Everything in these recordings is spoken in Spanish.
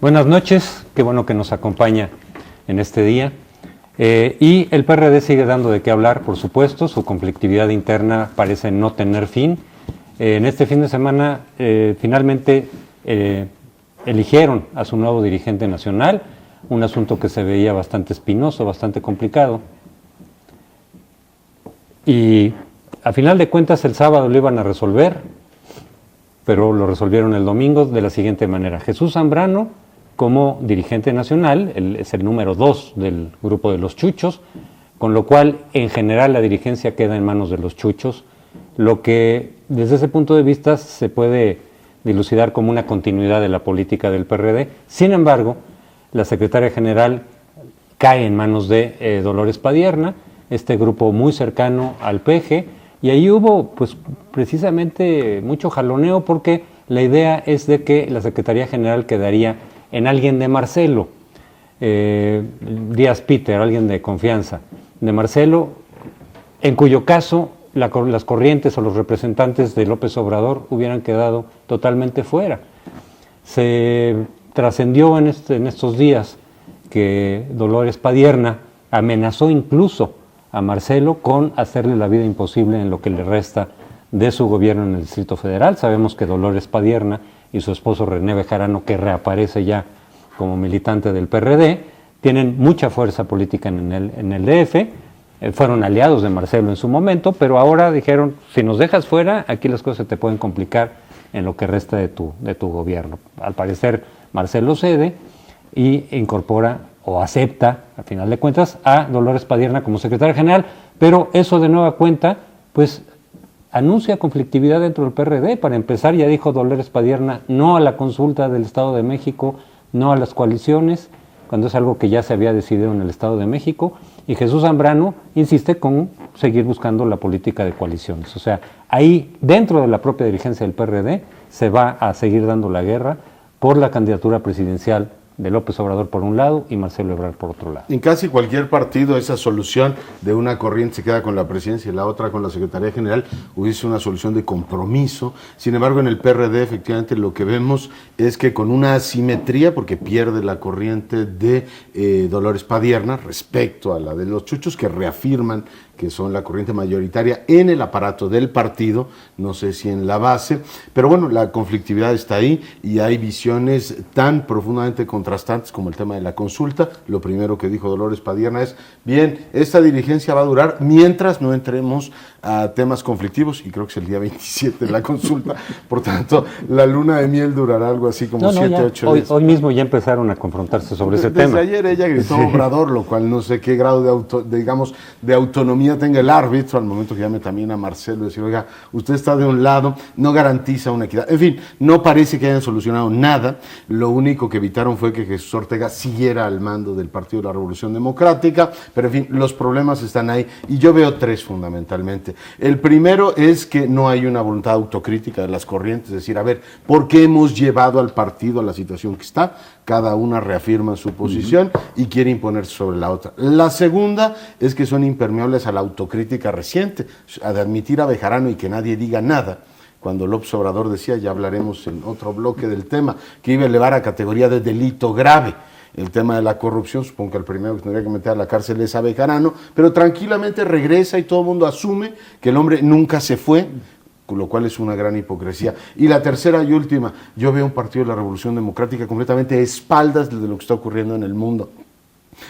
Buenas noches, qué bueno que nos acompaña en este día. Y el PRD sigue dando de qué hablar, por supuesto, su conflictividad interna parece no tener fin. En este fin de semana finalmente eligieron a su nuevo dirigente nacional, un asunto que se veía bastante espinoso, bastante complicado. Y a final de cuentas el sábado lo iban a resolver, pero lo resolvieron el domingo de la siguiente manera. Jesús Zambrano, como dirigente nacional, él es el número 2 del grupo de los Chuchos, con lo cual en general la dirigencia queda en manos de los Chuchos, lo que desde ese punto de vista se puede dilucidar como una continuidad de la política del PRD. Sin embargo, la secretaria general cae en manos de Dolores Padierna, este grupo muy cercano al PG, y ahí hubo pues precisamente mucho jaloneo porque la idea es de que la Secretaría General quedaría en alguien de Marcelo, Díaz Peter, alguien de confianza de Marcelo, en cuyo caso las corrientes o los representantes de López Obrador hubieran quedado totalmente fuera. Se trascendió en estos días que Dolores Padierna amenazó incluso a Marcelo con hacerle la vida imposible en lo que le resta de su gobierno en el Distrito Federal. Sabemos que Dolores Padierna y su esposo René Bejarano, que reaparece ya como militante del PRD, tienen mucha fuerza política en el DF, fueron aliados de Marcelo en su momento, pero ahora dijeron, si nos dejas fuera, aquí las cosas te pueden complicar en lo que resta de tu gobierno. Al parecer Marcelo cede y incorpora o acepta, a final de cuentas, a Dolores Padierna como secretaria general, pero eso de nueva cuenta, pues anuncia conflictividad dentro del PRD. Para empezar, ya dijo Dolores Padierna, no a la consulta del Estado de México, no a las coaliciones, cuando es algo que ya se había decidido en el Estado de México, y Jesús Zambrano insiste con seguir buscando la política de coaliciones. O sea, ahí, dentro de la propia dirigencia del PRD, se va a seguir dando la guerra por la candidatura presidencial de López Obrador por un lado y Marcelo Ebrard por otro lado. En casi cualquier partido esa solución de una corriente se queda con la presidencia y la otra con la Secretaría General, hubiese una solución de compromiso. Sin embargo, en el PRD efectivamente lo que vemos es que con una asimetría, porque pierde la corriente de Dolores Padierna respecto a la de los Chuchos, que reafirman que son la corriente mayoritaria en el aparato del partido, no sé si en la base, pero bueno, la conflictividad está ahí y hay visiones tan profundamente contrastantes como el tema de la consulta. Lo primero que dijo Dolores Padierna es, bien, esta dirigencia va a durar mientras no entremos a temas conflictivos, y creo que es el día 27 de la consulta, por tanto, la luna de miel durará algo así como 7, 8 días. Hoy mismo ya empezaron a confrontarse sobre ese tema. Desde ayer ella gritó Obrador, lo cual no sé qué grado de autonomía tenga el árbitro al momento que llame también a Marcelo y decir, oiga, usted está de un lado, no garantiza una equidad. En fin, no parece que hayan solucionado nada. Lo único que evitaron fue que Jesús Ortega siguiera al mando del Partido de la Revolución Democrática, pero en fin, los problemas están ahí y yo veo tres fundamentalmente. El primero es que no hay una voluntad autocrítica de las corrientes, es decir, a ver, ¿por qué hemos llevado al partido a la situación que está? Cada una reafirma su posición y quiere imponerse sobre la otra. La segunda es que son impermeables a la autocrítica reciente, a de admitir a Bejarano y que nadie diga nada. Cuando López Obrador decía, ya hablaremos en otro bloque del tema, que iba a elevar a categoría de delito grave el tema de la corrupción, supongo que el primero que tendría que meter a la cárcel es a Bejarano, pero tranquilamente regresa y todo el mundo asume que el hombre nunca se fue, con lo cual es una gran hipocresía. Y la tercera y última, yo veo un partido de la Revolución Democrática completamente a espaldas de lo que está ocurriendo en el mundo.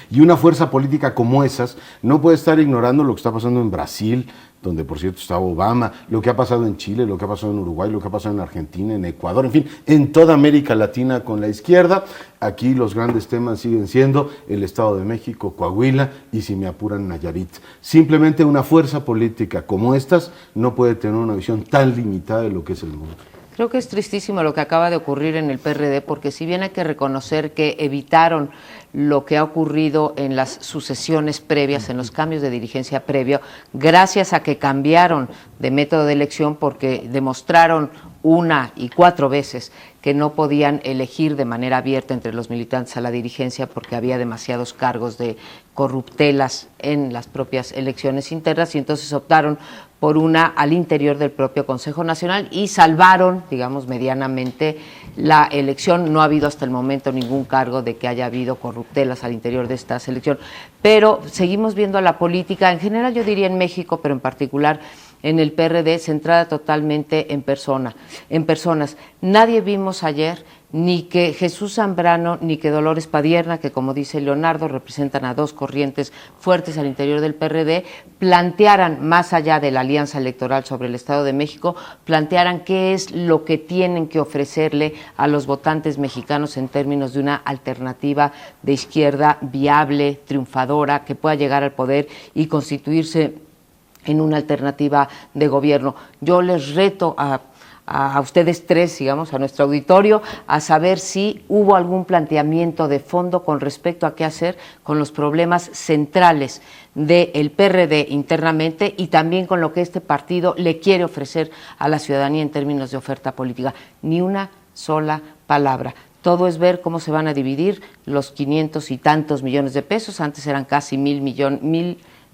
Y una fuerza política como esas no puede estar ignorando lo que está pasando en Brasil, donde por cierto está Obama, lo que ha pasado en Chile, lo que ha pasado en Uruguay, lo que ha pasado en Argentina, en Ecuador, en fin, en toda América Latina con la izquierda. Aquí los grandes temas siguen siendo el Estado de México, Coahuila y, si me apuran, Nayarit. Simplemente una fuerza política como estas no puede tener una visión tan limitada de lo que es el mundo. Creo que es tristísimo lo que acaba de ocurrir en el PRD, porque si bien hay que reconocer que evitaron lo que ha ocurrido en las sucesiones previas, en los cambios de dirigencia previo, gracias a que cambiaron de método de elección, porque demostraron 1 y 4 veces que no podían elegir de manera abierta entre los militantes a la dirigencia porque había demasiados cargos de corruptelas en las propias elecciones internas, y entonces optaron por una al interior del propio Consejo Nacional y salvaron, digamos, medianamente la elección. No ha habido hasta el momento ningún cargo de que haya habido corruptelas al interior de esta selección, pero seguimos viendo a la política, en general yo diría en México, pero en particular en el PRD, centrada totalmente en personas. Nadie vimos ayer ni que Jesús Zambrano ni que Dolores Padierna, que como dice Leonardo, representan a dos corrientes fuertes al interior del PRD, plantearan, más allá de la alianza electoral sobre el Estado de México, plantearan qué es lo que tienen que ofrecerle a los votantes mexicanos en términos de una alternativa de izquierda viable, triunfadora, que pueda llegar al poder y constituirse en una alternativa de gobierno. Yo les reto a ustedes tres, digamos, a nuestro auditorio, a saber si hubo algún planteamiento de fondo con respecto a qué hacer con los problemas centrales del PRD internamente y también con lo que este partido le quiere ofrecer a la ciudadanía en términos de oferta política. Ni una sola palabra. Todo es ver cómo se van a dividir los 500 y tantos millones de pesos, antes eran casi mil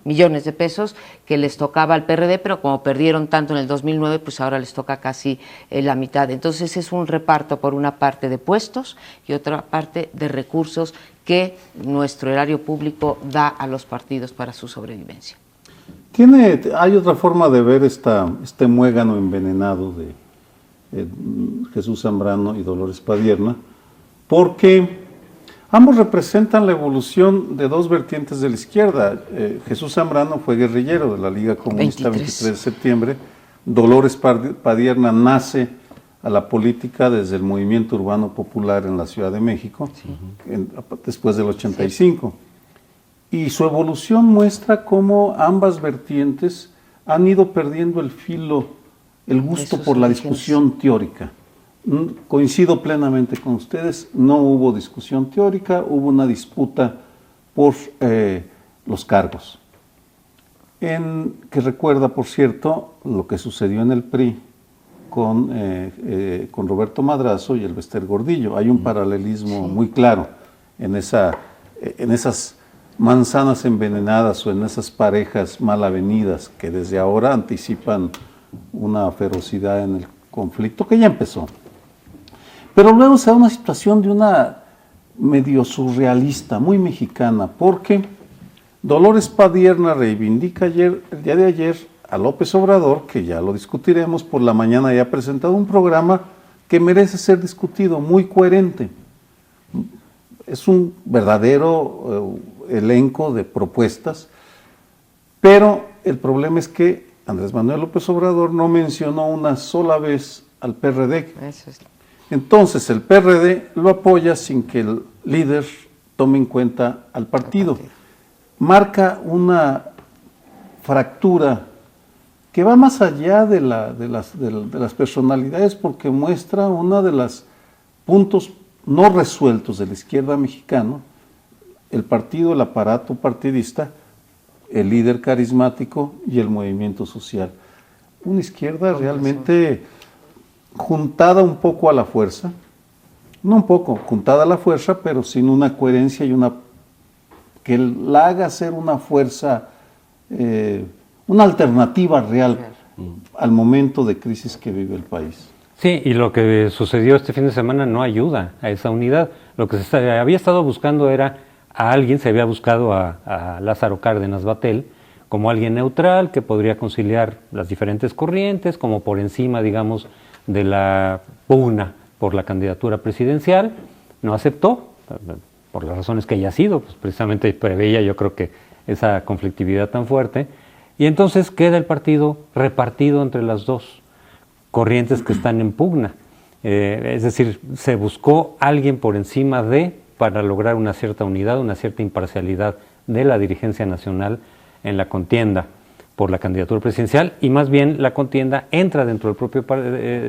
millones de pesos que les tocaba al PRD, pero como perdieron tanto en el 2009, pues ahora les toca casi la mitad. Entonces es un reparto por una parte de puestos y otra parte de recursos que nuestro erario público da a los partidos para su sobrevivencia. Hay otra forma de ver este muégano envenenado de Jesús Zambrano y Dolores Padierna, porque ambos representan la evolución de dos vertientes de la izquierda. Jesús Zambrano fue guerrillero de la Liga Comunista 23 de septiembre. Dolores Padierna nace a la política desde el movimiento urbano popular en la Ciudad de México, después del 85. Y su evolución muestra cómo ambas vertientes han ido perdiendo el filo, el gusto por la discusión teórica. Coincido plenamente con ustedes, no hubo discusión teórica, hubo una disputa por los cargos. Que recuerda, por cierto, lo que sucedió en el PRI con Roberto Madrazo y Elbester Gordillo. Hay un paralelismo muy claro en esas manzanas envenenadas o en esas parejas mal avenidas que desde ahora anticipan una ferocidad en el conflicto que ya empezó. Pero luego se da una situación de una medio surrealista, muy mexicana, porque Dolores Padierna reivindica el día de ayer a López Obrador, que ya lo discutiremos, por la mañana ya ha presentado un programa que merece ser discutido, muy coherente. Es un verdadero elenco de propuestas, pero el problema es que Andrés Manuel López Obrador no mencionó una sola vez al PRD. Eso es. Entonces el PRD lo apoya sin que el líder tome en cuenta al partido. Marca una fractura que va más allá de las personalidades, porque muestra uno de los puntos no resueltos de la izquierda mexicana: el partido, el aparato partidista, el líder carismático y el movimiento social. Una izquierda realmente juntada un poco a la fuerza, no un poco, juntada a la fuerza, pero sin una coherencia y que la haga ser una fuerza, una alternativa real al momento de crisis que vive el país. Sí, y lo que sucedió este fin de semana no ayuda a esa unidad. Lo que se había estado buscando era a alguien, se había buscado a Lázaro Cárdenas Batel como alguien neutral que podría conciliar las diferentes corrientes, como por encima, digamos, de la pugna por la candidatura presidencial. No aceptó, por las razones que haya sido, pues precisamente preveía yo creo que esa conflictividad tan fuerte, y entonces queda el partido repartido entre las dos corrientes que están en pugna. Es decir, se buscó alguien por encima para lograr una cierta unidad, una cierta imparcialidad de la dirigencia nacional en la contienda por la candidatura presidencial, y más bien la contienda entra dentro del propio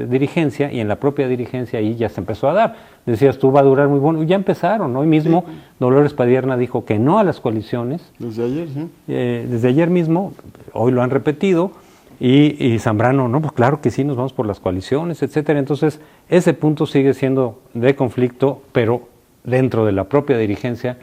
dirigencia, y en la propia dirigencia ahí ya se empezó a dar. Decías tú, va a durar muy bueno, ya empezaron. Hoy mismo sí. Dolores Padierna dijo que no a las coaliciones. Desde ayer, sí. Desde ayer mismo, hoy lo han repetido, y Zambrano, no, pues claro que sí, nos vamos por las coaliciones, etcétera. Entonces, ese punto sigue siendo de conflicto, pero dentro de la propia dirigencia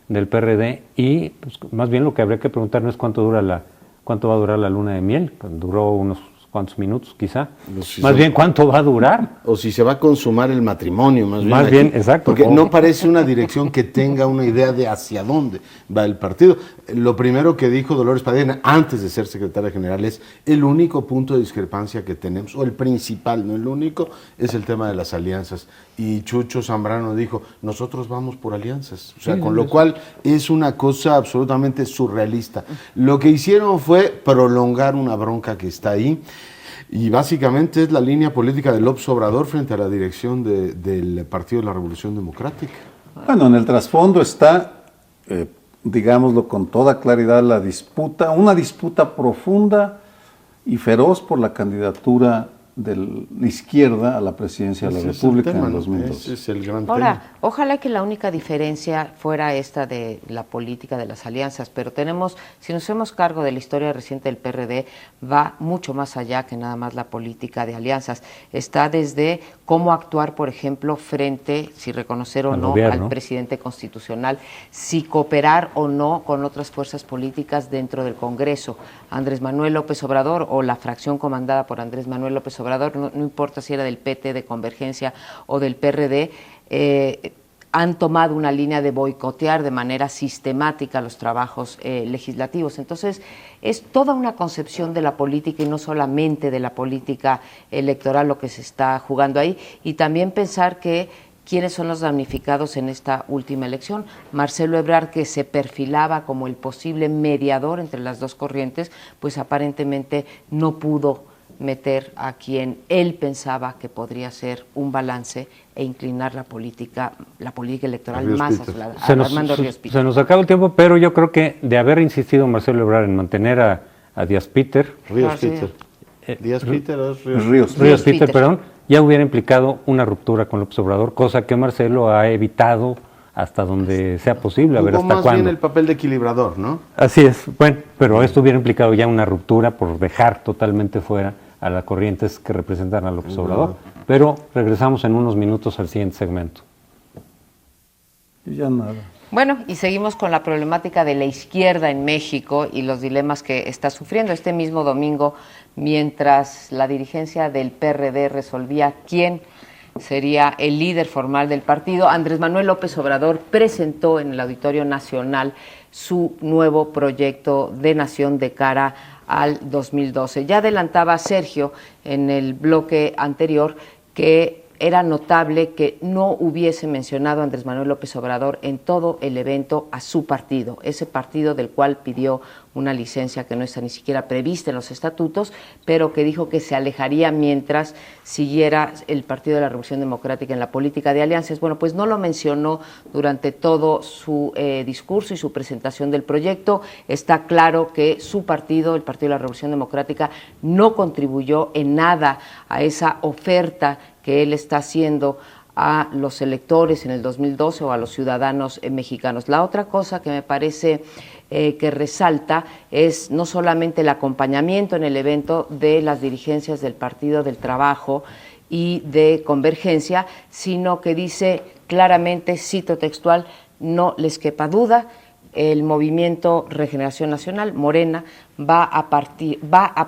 del PRD, y pues, más bien lo que habría que preguntar no es cuánto dura la cuánto va a durar la luna de miel, duró unos cuantos minutos quizá, Si más son- bien cuánto va a durar. O si se va a consumar el matrimonio, más bien. Más bien, exacto. Porque no parece una dirección que tenga una idea de hacia dónde va el partido. Lo primero que dijo Dolores Padierna antes de ser secretaria general es: el único punto de discrepancia que tenemos, o el principal, no el único, es el tema de las alianzas. Y Chucho Zambrano dijo: nosotros vamos por alianzas. O sea, con lo cual es una cosa absolutamente surrealista. Lo que hicieron fue prolongar una bronca que está ahí. Y básicamente es la línea política de López Obrador frente a la dirección del Partido de la Revolución Democrática. Bueno, en el trasfondo está, digámoslo con toda claridad, la disputa, una disputa profunda y feroz por la candidatura de la izquierda a la presidencia de la Ese es el República tema, en ¿no? 2012. Ese es el gran tema. Ahora, ojalá que la única diferencia fuera esta de la política de las alianzas, pero si nos hacemos cargo de la historia reciente del PRD, va mucho más allá que nada más la política de alianzas. Está desde cómo actuar, por ejemplo, frente, si reconocer o Al no gobierno. al presidente constitucional, si cooperar o no con otras fuerzas políticas dentro del Congreso. Andrés Manuel López Obrador o la fracción comandada por Andrés Manuel López Obrador, no importa si era del PT, de Convergencia o del PRD, han tomado una línea de boicotear de manera sistemática los trabajos legislativos. Entonces, es toda una concepción de la política y no solamente de la política electoral lo que se está jugando ahí, y también pensar que quiénes son los damnificados en esta última elección. Marcelo Ebrard, que se perfilaba como el posible mediador entre las dos corrientes, pues aparentemente no pudo meter a quien él pensaba que podría ser un balance e inclinar la política electoral Ríos más Peter. a Armando Ríos Peter. Se nos acaba el tiempo, pero yo creo que de haber insistido Marcelo Ebrard en mantener a Díaz Peter, Ríos Ah, sí. Peter. ¿Díaz Peter o es Ríos? Ríos. Ríos Peter, Peter. perdón, ya hubiera implicado una ruptura con López Obrador, cosa que Marcelo ha evitado hasta donde sea posible, a ver Jugó hasta más bien cuándo. el papel de equilibrador, ¿no? Así es, bueno, pero esto hubiera implicado ya una ruptura por dejar totalmente fuera a las corrientes que representan a López Obrador. Pero regresamos en unos minutos al siguiente segmento. Y ya nada. Bueno, y seguimos con la problemática de la izquierda en México y los dilemas que está sufriendo. Este mismo domingo, mientras la dirigencia del PRD resolvía quién sería el líder formal del partido, Andrés Manuel López Obrador presentó en el Auditorio Nacional su nuevo proyecto de nación de cara al 2012. Ya adelantaba Sergio en el bloque anterior que era notable que no hubiese mencionado a Andrés Manuel López Obrador en todo el evento a su partido, ese partido del cual pidió una licencia que no está ni siquiera prevista en los estatutos, pero que dijo que se alejaría mientras siguiera el Partido de la Revolución Democrática en la política de alianzas. Bueno, pues no lo mencionó durante todo su discurso y su presentación del proyecto. Está claro que su partido, el Partido de la Revolución Democrática, no contribuyó en nada a esa oferta que él está haciendo a los electores en el 2012 o a los ciudadanos mexicanos. La otra cosa que me parece que resalta es no solamente el acompañamiento en el evento de las dirigencias del Partido del Trabajo y de Convergencia, sino que dice claramente, cito textual: no les quepa duda, el Movimiento Regeneración Nacional, Morena, va a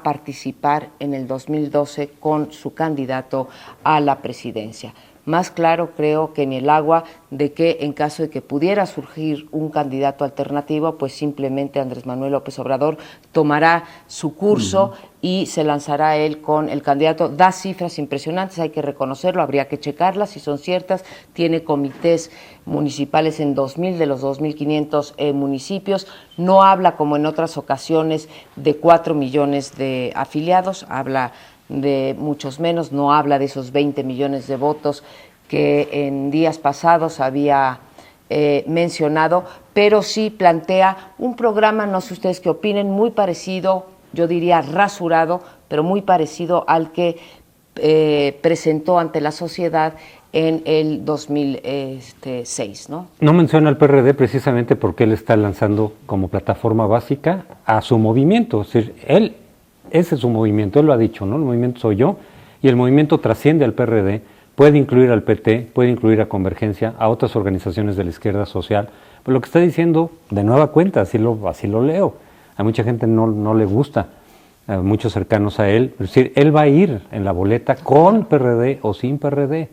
participar en el 2012 con su candidato a la presidencia. Más claro creo que ni el agua de que en caso de que pudiera surgir un candidato alternativo, pues simplemente Andrés Manuel López Obrador tomará su curso y se lanzará él con el candidato. Da cifras impresionantes, hay que reconocerlo, habría que checarlas si son ciertas. Tiene comités municipales en 2.000 de los 2.500 municipios. No habla, como en otras ocasiones, de 4 millones de afiliados, habla de muchos menos, no habla de esos 20 millones de votos que en días pasados había mencionado, pero sí plantea un programa, no sé ustedes qué opinen, muy parecido, yo diría rasurado, pero muy parecido al que presentó ante la sociedad en el 2006, ¿no? No menciona al PRD precisamente porque él está lanzando como plataforma básica a su movimiento, es decir, ese es su movimiento, él lo ha dicho, ¿no? El movimiento soy yo, y el movimiento trasciende al PRD, puede incluir al PT, puede incluir a Convergencia, a otras organizaciones de la izquierda social, pero lo que está diciendo, de nueva cuenta, así lo leo, a mucha gente no le gusta, a muchos cercanos a él. Es decir, él va a ir en la boleta con PRD o sin PRD,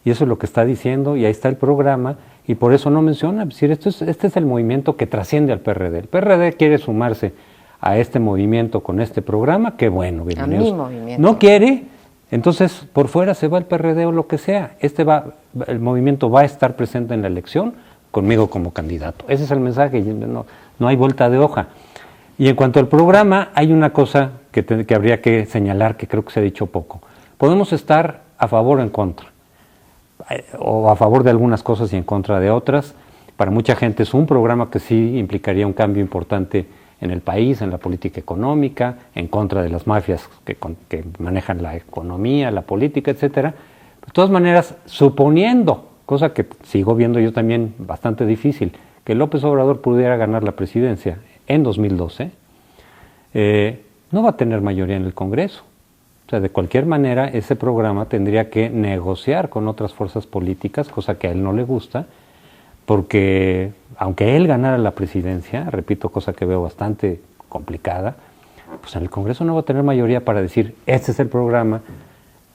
y eso es lo que está diciendo, y ahí está el programa, y por eso no menciona. Es decir, este es el movimiento que trasciende al PRD. El PRD quiere sumarse a este movimiento con este programa, qué bueno, bienvenidos. A mi movimiento. No quiere, entonces por fuera se va el PRD o lo que sea. El movimiento va a estar presente en la elección conmigo como candidato. Ese es el mensaje, no hay vuelta de hoja. Y en cuanto al programa, hay una cosa que habría que señalar, que creo que se ha dicho poco. Podemos estar a favor o en contra, o a favor de algunas cosas y en contra de otras. Para mucha gente es un programa que sí implicaría un cambio importante en el país, en la política económica, en contra de las mafias que manejan la economía, la política, etcétera. De todas maneras, suponiendo, cosa que sigo viendo yo también bastante difícil, que López Obrador pudiera ganar la presidencia en 2012, no va a tener mayoría en el Congreso. O sea, de cualquier manera, ese programa tendría que negociar con otras fuerzas políticas, cosa que a él no le gusta, porque aunque él ganara la presidencia, repito, cosa que veo bastante complicada, pues en el Congreso no va a tener mayoría para decir, este es el programa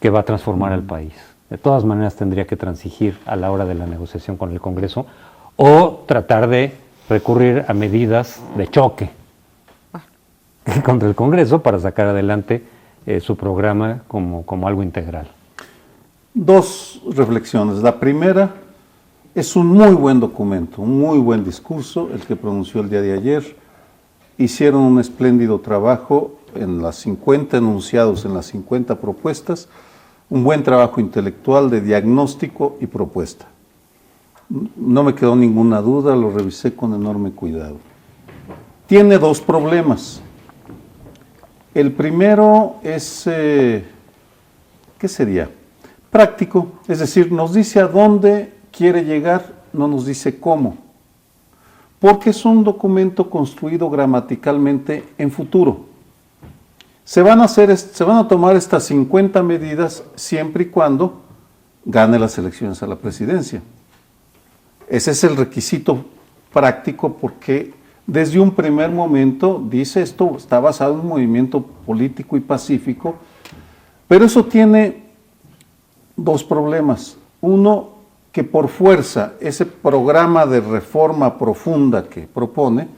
que va a transformar al país. De todas maneras tendría que transigir a la hora de la negociación con el Congreso o tratar de recurrir a medidas de choque contra el Congreso para sacar adelante su programa como algo integral. Dos reflexiones. La primera, es un muy buen documento, un muy buen discurso el que pronunció el día de ayer. Hicieron un espléndido trabajo en las 50 enunciados, en las 50 propuestas, un buen trabajo intelectual de diagnóstico y propuesta. No me quedó ninguna duda, lo revisé con enorme cuidado. Tiene dos problemas. El primero es, ¿qué sería? Práctico, es decir, nos dice a dónde quiere llegar, no nos dice cómo, porque es un documento construido gramaticalmente en futuro. Se van a tomar estas 50 medidas siempre y cuando gane las elecciones a la presidencia. Ese es el requisito práctico, porque desde un primer momento dice esto está basado en un movimiento político y pacífico, pero eso tiene dos problemas. Uno, que por fuerza ese programa de reforma profunda que propone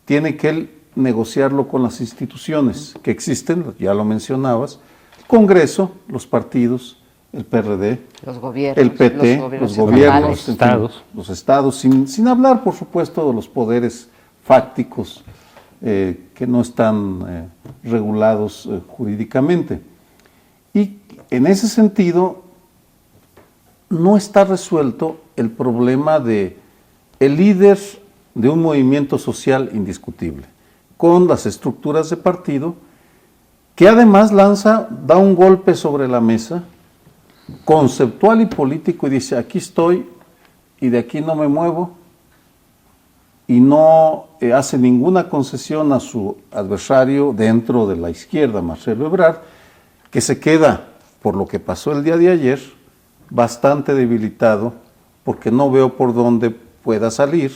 tiene que él negociarlo con las instituciones que existen, ya lo mencionabas, el Congreso, los partidos, el PRD, los gobiernos, el PT, los gobiernos, los estados, sin hablar, por supuesto, de los poderes fácticos que no están regulados jurídicamente. Y en ese sentido, no está resuelto el problema de el líder de un movimiento social indiscutible, con las estructuras de partido, que además da un golpe sobre la mesa, conceptual y político, y dice, aquí estoy y de aquí no me muevo, y no hace ninguna concesión a su adversario dentro de la izquierda, Marcelo Ebrard, que se queda, por lo que pasó el día de ayer, bastante debilitado, porque no veo por dónde pueda salir,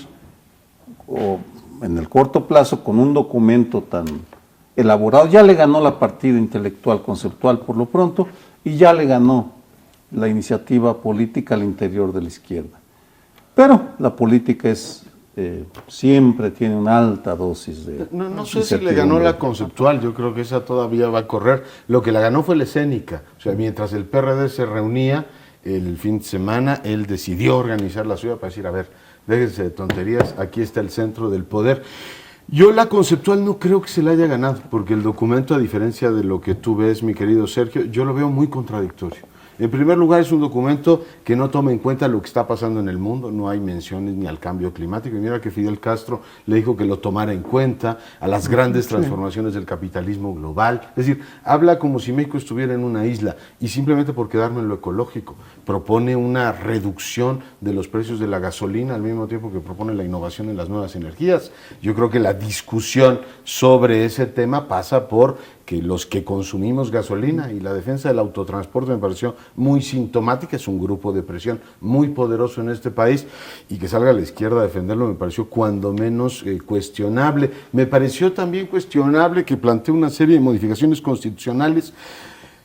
o en el corto plazo, con un documento tan elaborado. Ya le ganó la partida intelectual, conceptual por lo pronto, y ya le ganó la iniciativa política al interior de la izquierda. Pero la política siempre tiene una alta dosis de... No sé si le ganó la conceptual, yo creo que esa todavía va a correr. Lo que la ganó fue la escénica. O sea, mientras el PRD se reunía el fin de semana, él decidió organizar la suya para decir, a ver, déjense de tonterías, aquí está el centro del poder. Yo la conceptual no creo que se la haya ganado, porque el documento, a diferencia de lo que tú ves, mi querido Sergio, yo lo veo muy contradictorio. En primer lugar, es un documento que no toma en cuenta lo que está pasando en el mundo, no hay menciones ni al cambio climático. Y mira que Fidel Castro le dijo que lo tomara en cuenta, a las grandes transformaciones del capitalismo global. Es decir, habla como si México estuviera en una isla, y simplemente por quedarme en lo ecológico, propone una reducción de los precios de la gasolina al mismo tiempo que propone la innovación en las nuevas energías. Yo creo que la discusión sobre ese tema pasa por que los que consumimos gasolina, y la defensa del autotransporte me pareció muy sintomática. Es un grupo de presión muy poderoso en este país, y que salga a la izquierda a defenderlo me pareció cuando menos cuestionable. Me pareció también cuestionable que plantee una serie de modificaciones constitucionales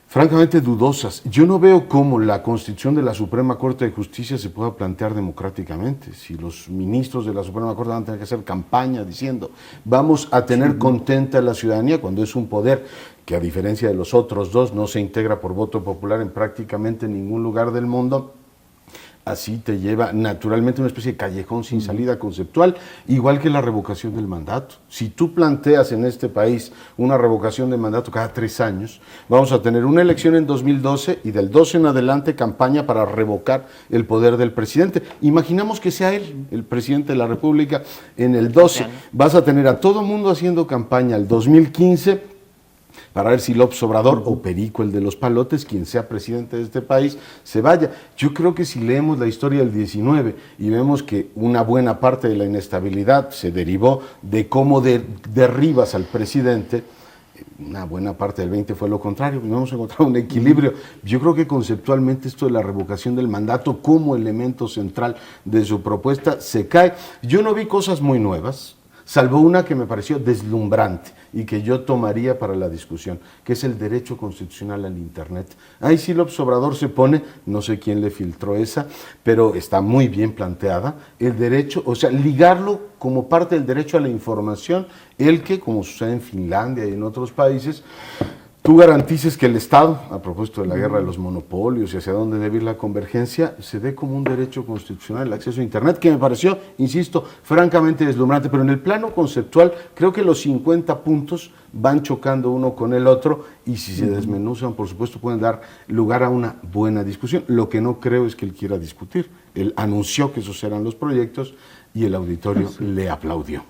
francamente dudosas. Yo no veo cómo la Constitución de la Suprema Corte de Justicia se pueda plantear democráticamente. Si los ministros de la Suprema Corte van a tener que hacer campaña diciendo vamos a tener contenta a la ciudadanía, cuando es un poder que, a diferencia de los otros dos, no se integra por voto popular en prácticamente ningún lugar del mundo, así te lleva naturalmente a una especie de callejón sin salida conceptual, igual que la revocación del mandato. Si tú planteas en este país una revocación de mandato cada 3 años, vamos a tener una elección en 2012 y del 12 en adelante campaña para revocar el poder del presidente. Imaginamos que sea él, el presidente de la República, en el 12. Vas a tener a todo mundo haciendo campaña el 2015 para ver si López Obrador o Perico, el de los palotes, quien sea presidente de este país, se vaya. Yo creo que si leemos la historia del 19 y vemos que una buena parte de la inestabilidad se derivó de cómo derribas al presidente, una buena parte del 20 fue lo contrario, no hemos encontrado un equilibrio. Yo creo que conceptualmente esto de la revocación del mandato como elemento central de su propuesta se cae. Yo no vi cosas muy nuevas, salvo una que me pareció deslumbrante y que yo tomaría para la discusión, que es el derecho constitucional al Internet. Ahí sí López Obrador se pone, no sé quién le filtró esa, pero está muy bien planteada, el derecho, o sea, ligarlo como parte del derecho a la información, el que, como sucede en Finlandia y en otros países, tú garantices que el Estado, a propósito de la guerra de los monopolios y hacia dónde debe ir la convergencia, se dé como un derecho constitucional el acceso a Internet, que me pareció, insisto, francamente deslumbrante, pero en el plano conceptual creo que los 50 puntos van chocando uno con el otro y si se desmenuzan, por supuesto, pueden dar lugar a una buena discusión. Lo que no creo es que él quiera discutir. Él anunció que esos eran los proyectos y el auditorio le aplaudió.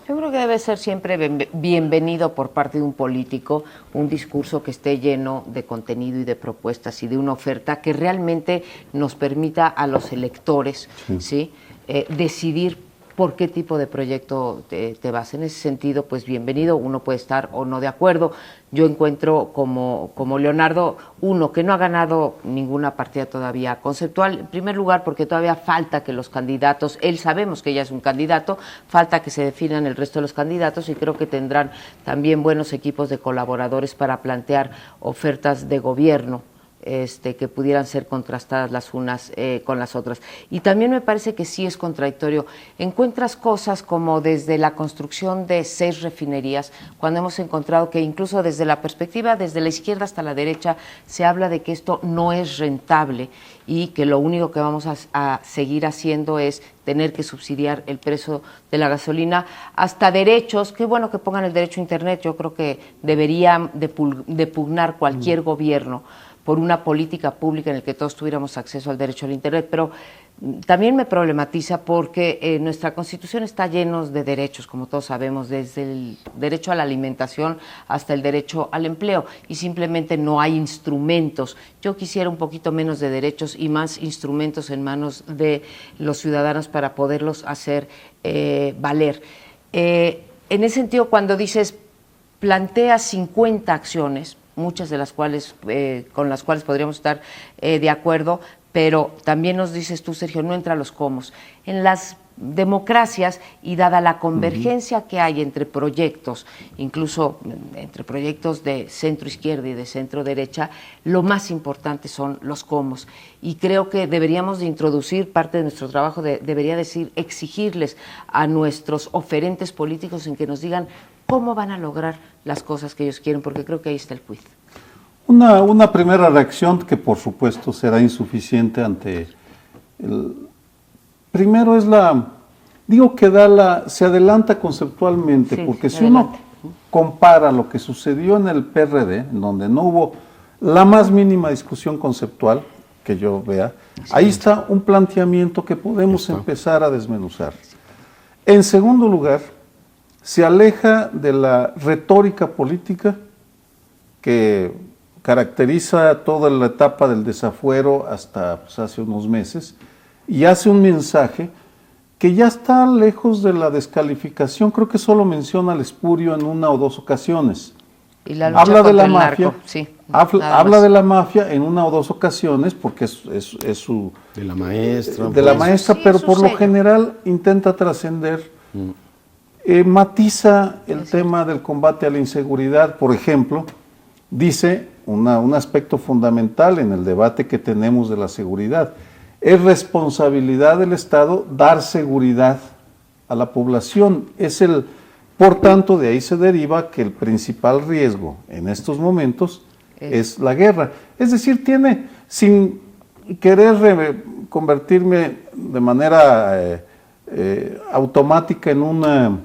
Yo creo que debe ser siempre bienvenido por parte de un político un discurso que esté lleno de contenido y de propuestas y de una oferta que realmente nos permita a los electores decidir por qué tipo de proyecto te vas. En ese sentido, pues bienvenido, uno puede estar o no de acuerdo. Yo encuentro como Leonardo, uno, que no ha ganado ninguna partida todavía conceptual, en primer lugar porque todavía falta que los candidatos, él sabemos que ya es un candidato, falta que se definan el resto de los candidatos y creo que tendrán también buenos equipos de colaboradores para plantear ofertas de gobierno que pudieran ser contrastadas las unas con las otras. Y también me parece que sí es contradictorio. Encuentras cosas como desde la construcción de 6 refinerías, cuando hemos encontrado que incluso desde la perspectiva, desde la izquierda hasta la derecha, se habla de que esto no es rentable y que lo único que vamos a seguir haciendo es tener que subsidiar el precio de la gasolina, hasta derechos, qué bueno que pongan el derecho a Internet, yo creo que deberían de pugnar cualquier gobierno por una política pública en la que todos tuviéramos acceso al derecho al Internet, pero también me problematiza porque nuestra Constitución está llena de derechos, como todos sabemos, desde el derecho a la alimentación hasta el derecho al empleo, y simplemente no hay instrumentos. Yo quisiera un poquito menos de derechos y más instrumentos en manos de los ciudadanos para poderlos hacer valer. En ese sentido, cuando dices, plantea 50 acciones, muchas de las cuales con las cuales podríamos estar de acuerdo, pero también nos dices tú, Sergio, no entra a los comos. En las democracias y dada la convergencia que hay entre proyectos, incluso entre proyectos de centro izquierda y de centro derecha, lo más importante son los comos. Y creo que deberíamos de introducir, parte de nuestro trabajo debería decir, exigirles a nuestros oferentes políticos en que nos digan cómo van a lograr las cosas que ellos quieren, porque creo que ahí está el quiz. Una primera reacción que por supuesto será insuficiente ante el... Primero es se adelanta conceptualmente, sí, porque si uno compara lo que sucedió en el PRD, en donde no hubo la más mínima discusión conceptual, que yo vea, sí, ahí está un planteamiento que podemos empezar a desmenuzar. En segundo lugar, se aleja de la retórica política que caracteriza toda la etapa del desafuero hasta hace unos meses y hace un mensaje que ya está lejos de la descalificación. Creo que solo menciona al espurio en 1 o 2 ocasiones, Y la lucha habla de contra la el mafia, narco, sí, nada habla más. de la mafia en una o dos ocasiones, porque es su... De la maestra. de la pues. maestra, Sí, pero su por lo sello. general intenta trascender, matiza el tema del combate a la inseguridad, por ejemplo, dice un aspecto fundamental en el debate que tenemos de la seguridad, es responsabilidad del Estado dar seguridad a la población, por tanto de ahí se deriva que el principal riesgo en estos momentos es la guerra, es decir, tiene, sin querer convertirme de manera automática en un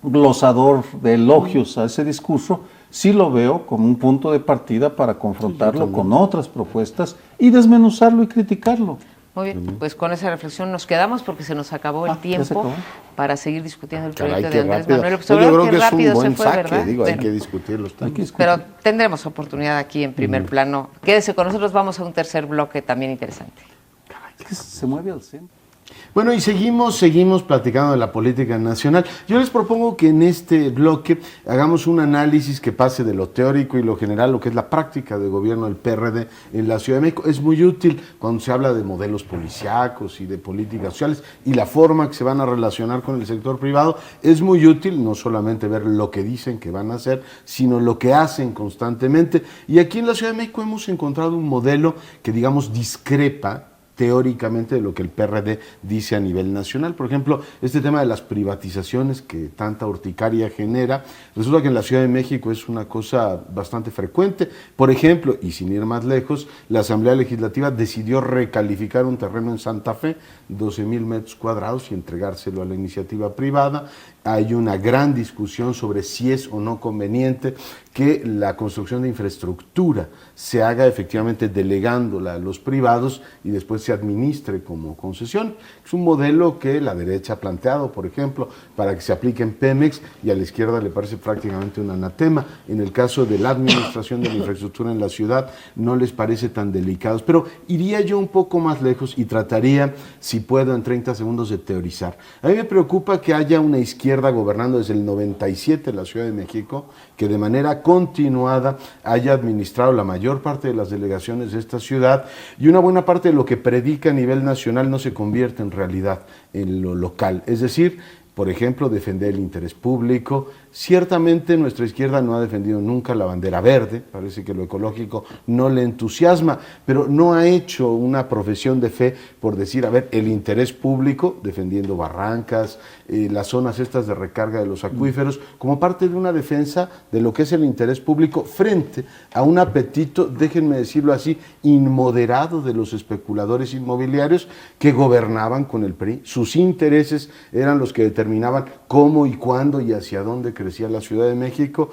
glosador de elogios a ese discurso, sí lo veo como un punto de partida para confrontarlo con otras propuestas y desmenuzarlo y criticarlo. Muy bien, pues con esa reflexión nos quedamos porque se nos acabó el ¿ya se tiempo acabó? para seguir discutiendo el Caray, proyecto qué de Andrés rápido. Manuel López Yo Obrador. creo Qué que es un rápido buen se fue, saque, ¿verdad? digo, hay Bueno, que discutirlo. Hay que discutir. pero tendremos oportunidad aquí en primer plano. Quédese con nosotros, vamos a un tercer bloque también interesante. Es que se mueve al centro. Bueno, y seguimos platicando de la política nacional. Yo les propongo que en este bloque hagamos un análisis que pase de lo teórico y lo general, lo que es la práctica de gobierno del PRD en la Ciudad de México. Es muy útil cuando se habla de modelos policíacos y de políticas sociales y la forma que se van a relacionar con el sector privado. Es muy útil no solamente ver lo que dicen que van a hacer, sino lo que hacen constantemente. Y aquí en la Ciudad de México hemos encontrado un modelo que, digamos, discrepa teóricamente de lo que el PRD dice a nivel nacional. Por ejemplo, este tema de las privatizaciones que tanta urticaria genera, resulta que en la Ciudad de México es una cosa bastante frecuente. Por ejemplo, y sin ir más lejos, la Asamblea Legislativa decidió recalificar un terreno en Santa Fe, 12,000 metros cuadrados, y entregárselo a la iniciativa privada. Hay una gran discusión sobre si es o no conveniente que la construcción de infraestructura se haga efectivamente delegándola a los privados y después se administre como concesión. Es un modelo que la derecha ha planteado, por ejemplo, para que se aplique en Pemex, y a la izquierda le parece prácticamente un anatema. En el caso de la administración de la infraestructura en la ciudad no les parece tan delicado. Pero iría yo un poco más lejos y trataría, si puedo, en 30 segundos de teorizar. A mí me preocupa que haya una izquierda gobernando desde el 97 en la Ciudad de México, que de manera continuada haya administrado la mayor parte de las delegaciones de esta ciudad, y una buena parte de lo que predica a nivel nacional no se convierte en realidad en lo local. Es decir, por ejemplo, defender el interés público. Ciertamente nuestra izquierda no ha defendido nunca la bandera verde, parece que lo ecológico no le entusiasma, pero no ha hecho una profesión de fe por decir, a ver, el interés público, defendiendo barrancas, las zonas estas de recarga de los acuíferos, como parte de una defensa de lo que es el interés público frente a un apetito, déjenme decirlo así, inmoderado de los especuladores inmobiliarios que gobernaban con el PRI. Sus intereses eran los que determinaban cómo y cuándo y hacia dónde crecía la Ciudad de México.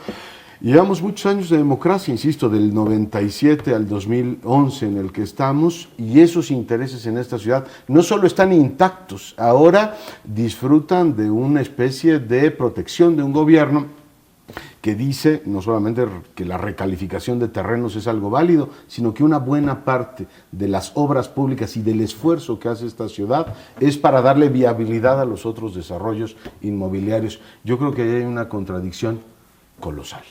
Llevamos muchos años de democracia, insisto, del 97 al 2011 en el que estamos, y esos intereses en esta ciudad no solo están intactos, ahora disfrutan de una especie de protección de un gobierno que dice no solamente que la recalificación de terrenos es algo válido, sino que una buena parte de las obras públicas y del esfuerzo que hace esta ciudad es para darle viabilidad a los otros desarrollos inmobiliarios. Yo creo que hay una contradicción colosal.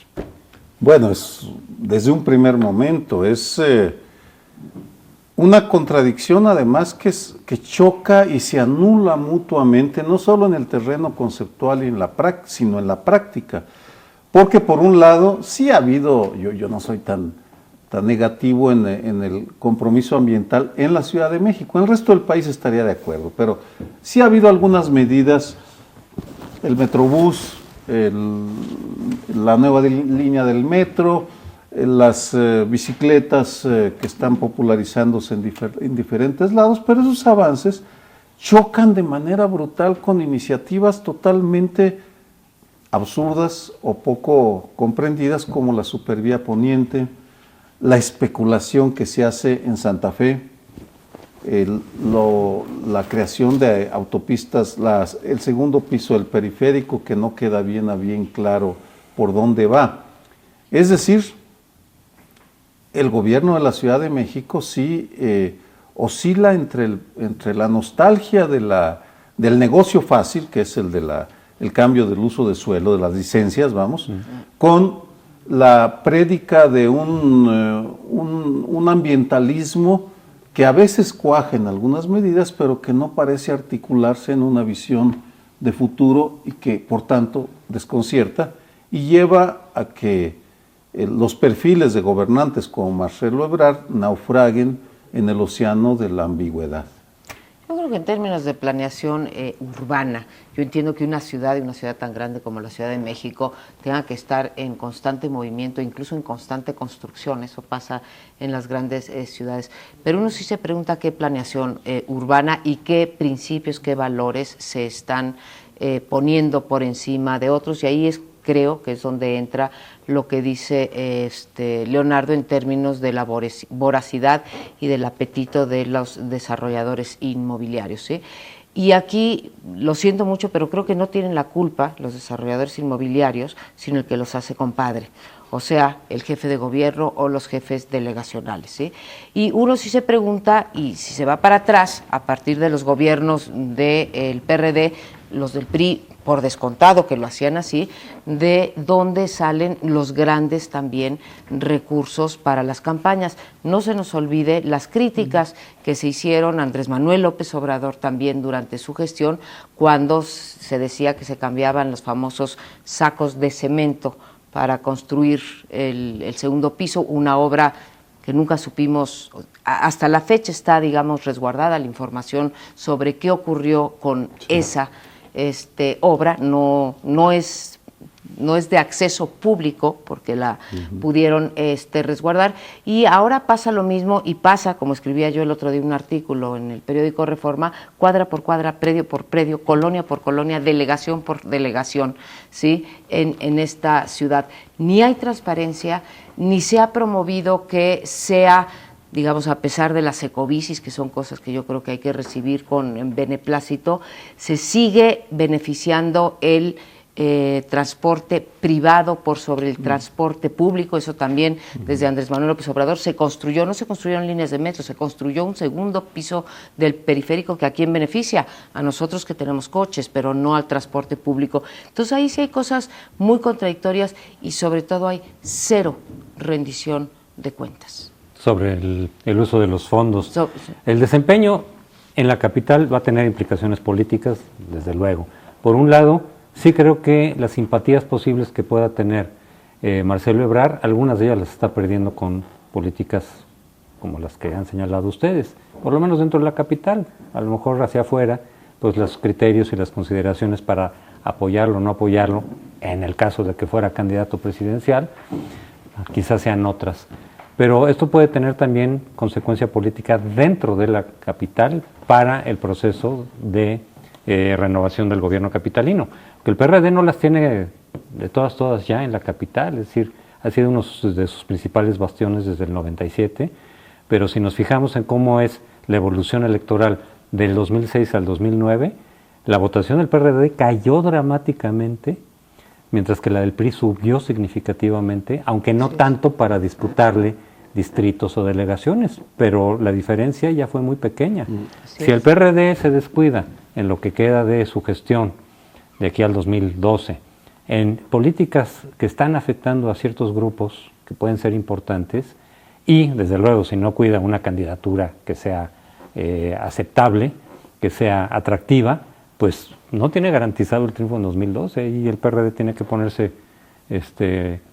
Bueno, desde un primer momento es una contradicción además que choca y se anula mutuamente, no solo en el terreno conceptual y sino en la práctica. Porque por un lado sí ha habido, yo no soy tan negativo en el compromiso ambiental en la Ciudad de México, en el resto del país estaría de acuerdo, pero sí ha habido algunas medidas, el Metrobús, la nueva línea del metro, las bicicletas que están popularizándose en diferentes lados, pero esos avances chocan de manera brutal con iniciativas totalmente absurdas o poco comprendidas, como la Supervía Poniente, la especulación que se hace en Santa Fe, la creación de autopistas, el segundo piso del periférico, que no queda bien claro por dónde va. Es decir, el gobierno de la Ciudad de México sí oscila entre la nostalgia del negocio fácil, que es el cambio del uso de suelo, de las licencias, con la prédica de un ambientalismo que a veces cuaja en algunas medidas, pero que no parece articularse en una visión de futuro y que, por tanto, desconcierta y lleva a que los perfiles de gobernantes como Marcelo Ebrard naufraguen en el océano de la ambigüedad. Yo creo que en términos de planeación urbana, yo entiendo que una ciudad tan grande como la Ciudad de México tenga que estar en constante movimiento, incluso en constante construcción. Eso pasa en las grandes ciudades. Pero uno sí se pregunta qué planeación urbana y qué principios, qué valores se están poniendo por encima de otros. Y ahí creo que es donde entra lo que dice Leonardo en términos de la voracidad y del apetito de los desarrolladores inmobiliarios, ¿sí? Y aquí, lo siento mucho, pero creo que no tienen la culpa los desarrolladores inmobiliarios, sino el que los hace compadre, o sea, el jefe de gobierno o los jefes delegacionales, ¿sí? Y uno sí se pregunta, y si se va para atrás, a partir de los gobiernos del PRD, los del PRI, por descontado que lo hacían así, de dónde salen los grandes también recursos para las campañas. No se nos olvide las críticas que se hicieron a Andrés Manuel López Obrador también durante su gestión, cuando se decía que se cambiaban los famosos sacos de cemento para construir el segundo piso, una obra que nunca supimos, hasta la fecha está, digamos, resguardada la información sobre qué ocurrió con esa obra, no es de acceso público porque la pudieron resguardar, y ahora pasa lo mismo, y pasa, como escribía yo el otro día un artículo en el periódico Reforma, cuadra por cuadra, predio por predio, colonia por colonia, delegación por delegación, ¿sí? En esta ciudad ni hay transparencia, ni se ha promovido que sea, digamos, a pesar de las ecobicis, que son cosas que yo creo que hay que recibir con beneplácito, se sigue beneficiando el transporte privado por sobre el transporte público. Eso también desde Andrés Manuel López Obrador se construyó, no se construyeron líneas de metro, se construyó un segundo piso del periférico que a quién beneficia, a nosotros que tenemos coches, pero no al transporte público. Entonces ahí sí hay cosas muy contradictorias y sobre todo hay cero rendición de cuentas. Sobre el uso de los fondos. El desempeño en la capital va a tener implicaciones políticas, desde luego. Por un lado, sí creo que las simpatías posibles que pueda tener Marcelo Ebrard, algunas de ellas las está perdiendo con políticas como las que han señalado ustedes, por lo menos dentro de la capital. A lo mejor hacia afuera, pues los criterios y las consideraciones para apoyarlo o no apoyarlo, en el caso de que fuera candidato presidencial, quizás sean otras. Pero esto puede tener también consecuencia política dentro de la capital para el proceso de renovación del gobierno capitalino. Que el PRD no las tiene de todas ya en la capital, es decir, ha sido uno de sus principales bastiones desde el 97, pero si nos fijamos en cómo es la evolución electoral del 2006 al 2009, la votación del PRD cayó dramáticamente, mientras que la del PRI subió significativamente, aunque no tanto para disputarle distritos o delegaciones, pero la diferencia ya fue muy pequeña. Si el PRD se descuida en lo que queda de su gestión de aquí al 2012, en políticas que están afectando a ciertos grupos que pueden ser importantes, y desde luego si no cuida una candidatura que sea aceptable, que sea atractiva, pues no tiene garantizado el triunfo en 2012, y el PRD tiene que ponerse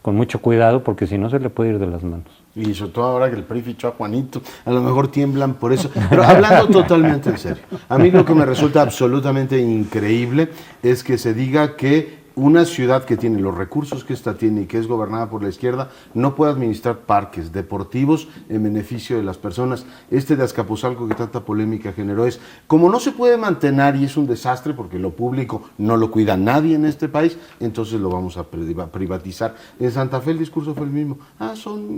con mucho cuidado, porque si no se le puede ir de las manos. Y sobre todo ahora que el PRI fichó a Juanito, a lo mejor tiemblan por eso. Pero hablando totalmente en serio, a mí lo que me resulta absolutamente increíble es que se diga que una ciudad que tiene los recursos que esta tiene y que es gobernada por la izquierda no puede administrar parques deportivos en beneficio de las personas. De Azcapotzalco que tanta polémica generó es, como no se puede mantener y es un desastre porque lo público no lo cuida nadie en este país, entonces lo vamos a privatizar. En Santa Fe el discurso fue el mismo.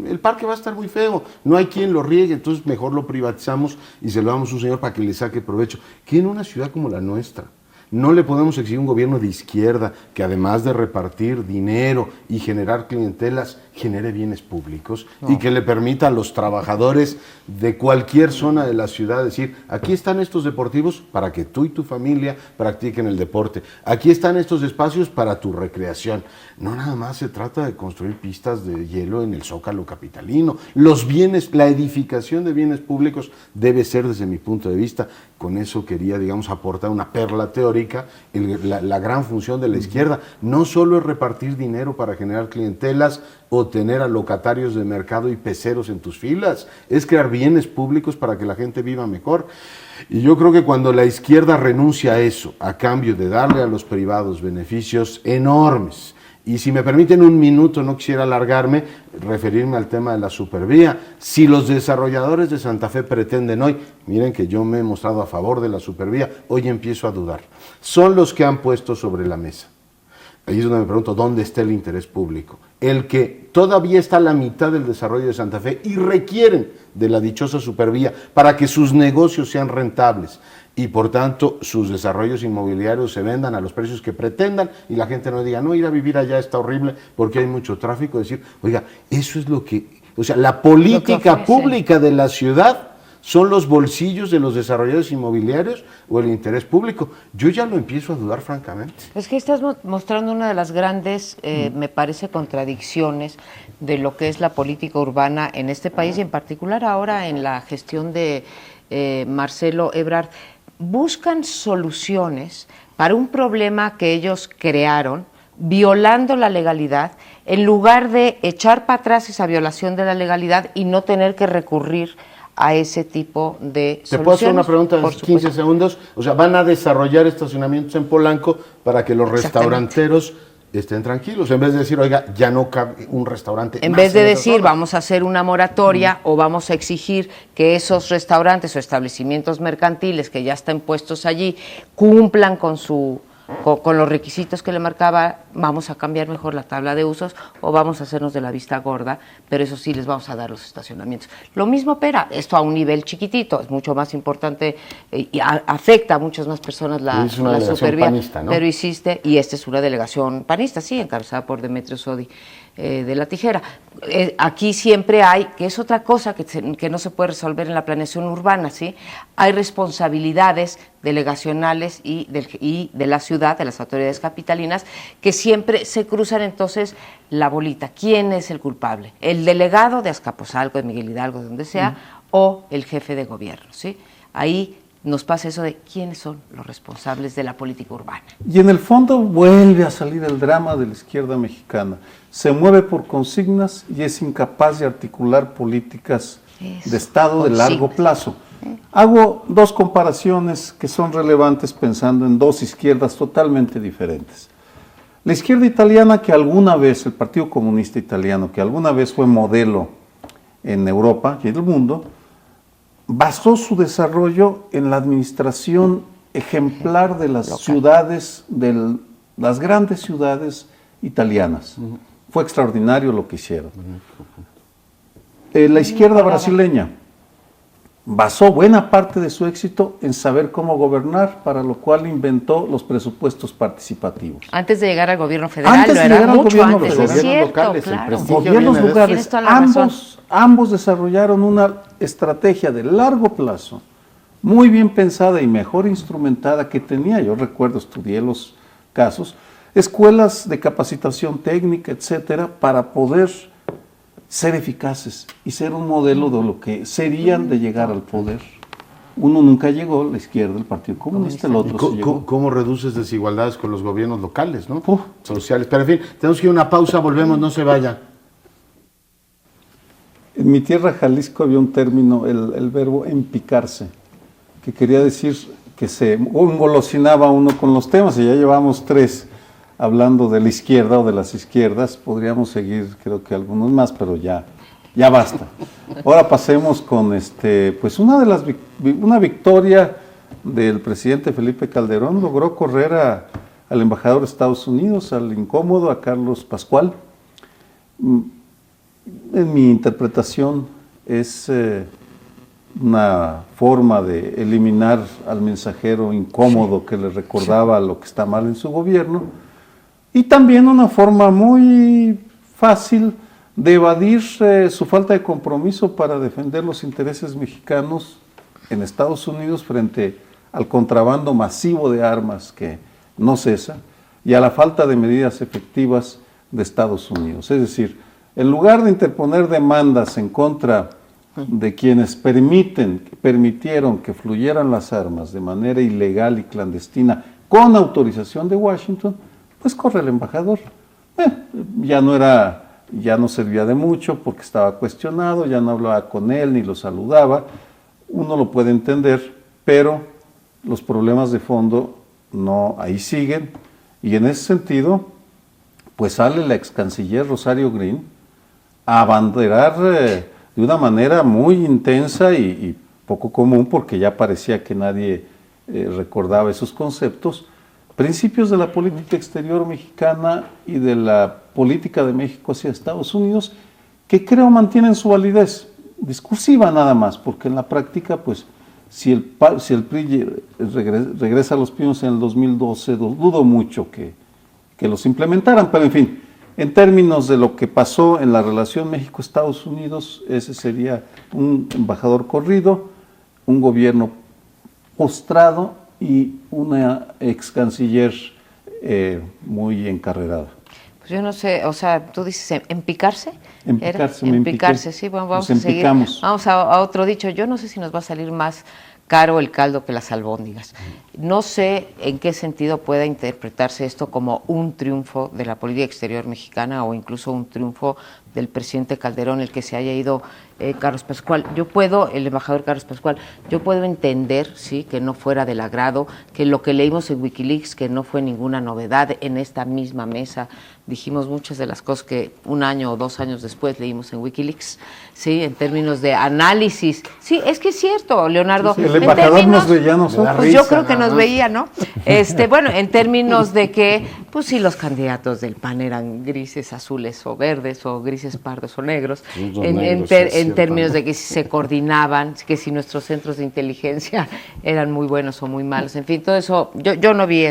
El parque va a estar muy feo, no hay quien lo riegue, entonces mejor lo privatizamos y se lo damos a un señor para que le saque provecho. Que en una ciudad como la nuestra no le podemos exigir un gobierno de izquierda que además de repartir dinero y generar clientelas, genere bienes públicos y que le permita a los trabajadores de cualquier zona de la ciudad decir, aquí están estos deportivos para que tú y tu familia practiquen el deporte, aquí están estos espacios para tu recreación. No nada más se trata de construir pistas de hielo en el Zócalo capitalino. Los bienes, la edificación de bienes públicos debe ser, desde mi punto de vista, con eso quería, digamos, aportar una perla teórica, la gran función de la izquierda. No solo es repartir dinero para generar clientelas o tener a locatarios de mercado y peceros en tus filas, es crear bienes públicos para que la gente viva mejor. Y yo creo que cuando la izquierda renuncia a eso, a cambio de darle a los privados beneficios enormes, y si me permiten un minuto, no quisiera alargarme, referirme al tema de la supervía. Si los desarrolladores de Santa Fe pretenden hoy, miren que yo me he mostrado a favor de la supervía, hoy empiezo a dudar. Son los que han puesto sobre la mesa. Ahí es donde me pregunto, ¿dónde está el interés público? El que todavía está a la mitad del desarrollo de Santa Fe y requieren de la dichosa supervía para que sus negocios sean rentables y por tanto sus desarrollos inmobiliarios se vendan a los precios que pretendan y la gente no diga, no, ir a vivir allá está horrible porque hay mucho tráfico. Decir, oiga, eso es lo que, o sea, la política pública de la ciudad son los bolsillos de los desarrolladores inmobiliarios o el interés público. Yo ya lo empiezo a dudar, francamente. Es que estás mostrando una de las grandes, me parece, contradicciones de lo que es la política urbana en este país y en particular ahora en la gestión de Marcelo Ebrard. Buscan soluciones para un problema que ellos crearon, violando la legalidad, en lugar de echar para atrás esa violación de la legalidad y no tener que recurrir a ese tipo de soluciones. ¿Te puedo hacer una pregunta de 15 segundos? O sea, van a desarrollar estacionamientos en Polanco para que los restauranteros estén tranquilos, en vez de decir, oiga, ya no cabe un restaurante. En vez de decir, vamos a hacer una moratoria o vamos a exigir que esos restaurantes o establecimientos mercantiles que ya están puestos allí cumplan con los requisitos que le marcaba, vamos a cambiar mejor la tabla de usos o vamos a hacernos de la vista gorda, pero eso sí les vamos a dar los estacionamientos. Lo mismo opera, esto a un nivel chiquitito, es mucho más importante y afecta a muchas más personas la supervía, panista, ¿no? Pero hiciste, y esta es una delegación panista, sí, encabezada por Demetrio Sodi de la Tijera. Aquí siempre hay, que es otra cosa que no se puede resolver en la planeación urbana, ¿sí? Hay responsabilidades delegacionales y de la ciudad, de las autoridades capitalinas, que siempre se cruzan entonces la bolita. ¿Quién es el culpable? ¿El delegado de Azcapotzalco, de Miguel Hidalgo, de donde sea, o el jefe de gobierno? ¿Sí? Ahí nos pasa eso de quiénes son los responsables de la política urbana. Y en el fondo vuelve a salir el drama de la izquierda mexicana. Se mueve por consignas y es incapaz de articular políticas de Estado de largo plazo. Hago dos comparaciones que son relevantes pensando en dos izquierdas totalmente diferentes. La izquierda italiana que alguna vez, el Partido Comunista Italiano, que alguna vez fue modelo en Europa y en el mundo, basó su desarrollo en la administración ejemplar de las ciudades, de las grandes ciudades italianas. Fue extraordinario lo que hicieron. La izquierda brasileña basó buena parte de su éxito en saber cómo gobernar, para lo cual inventó los presupuestos participativos. Antes de llegar al gobierno federal, lo era mucho antes, es cierto, claro. Gobiernos locales, ambos desarrollaron una estrategia de largo plazo, muy bien pensada y mejor instrumentada que tenía. Yo recuerdo, estudié los casos, escuelas de capacitación técnica, etcétera, para poder ser eficaces y ser un modelo de lo que serían de llegar al poder. Uno nunca llegó, la izquierda, el Partido Comunista, el otro sí llegó. ¿Cómo reduces desigualdades con los gobiernos locales, no? Sociales. Pero en fin, tenemos que ir a una pausa, volvemos, no se vaya. En mi tierra, Jalisco, había un término, el verbo empicarse, que quería decir que se engolosinaba uno con los temas, y ya llevamos 3 hablando de la izquierda o de las izquierdas. Podríamos seguir, creo que algunos más, pero ya basta. Ahora pasemos con pues una victoria del presidente Felipe Calderón. Logró correr al embajador de Estados Unidos, al incómodo, a Carlos Pascual. En mi interpretación es una forma de eliminar al mensajero incómodo que le recordaba lo que está mal en su gobierno, y también una forma muy fácil de evadir su falta de compromiso para defender los intereses mexicanos en Estados Unidos frente al contrabando masivo de armas que no cesa y a la falta de medidas efectivas de Estados Unidos. Es decir, en lugar de interponer demandas en contra de quienes permitieron que fluyeran las armas de manera ilegal y clandestina con autorización de Washington, pues corre el embajador. Ya no servía de mucho porque estaba cuestionado, ya no hablaba con él ni lo saludaba. Uno lo puede entender, pero los problemas de fondo no, ahí siguen. Y en ese sentido, pues sale la ex canciller Rosario Green a abanderar de una manera muy intensa y poco común, porque ya parecía que nadie recordaba esos conceptos, principios de la política exterior mexicana y de la política de México hacia Estados Unidos, que creo mantienen su validez discursiva nada más, porque en la práctica, pues, si el PRI regresa a los pinos en el 2012, dudo mucho que los implementaran, pero en fin, en términos de lo que pasó en la relación México-Estados Unidos, ese sería un embajador corrido, un gobierno postrado y una ex canciller muy encarrerada. Pues yo no sé, o sea, tú dices empicarse. Empicarse, sí, bueno, vamos Nos a seguir. empicamos. Vamos a otro dicho. Yo no sé si nos va a salir más caro el caldo que las albóndigas. No sé en qué sentido pueda interpretarse esto como un triunfo de la política exterior mexicana o incluso un triunfo del presidente Calderón, el que se haya ido Carlos Pascual. El embajador Carlos Pascual, yo puedo entender, sí, que no fuera del agrado, que lo que leímos en Wikileaks, que no fue ninguna novedad, en esta misma mesa dijimos muchas de las cosas que 1 año o 2 años después leímos en Wikileaks, sí, en términos de análisis. Sí, es que es cierto, Leonardo. Sí, el embajador nos veía a nosotros. Pues yo creo que nos veía, ¿no? Bueno, en términos de que, pues sí, los candidatos del PAN eran grises, azules o verdes, o grises, pardos o negros, en términos de que si se coordinaban, que si nuestros centros de inteligencia eran muy buenos o muy malos, en fin, todo eso, yo no vi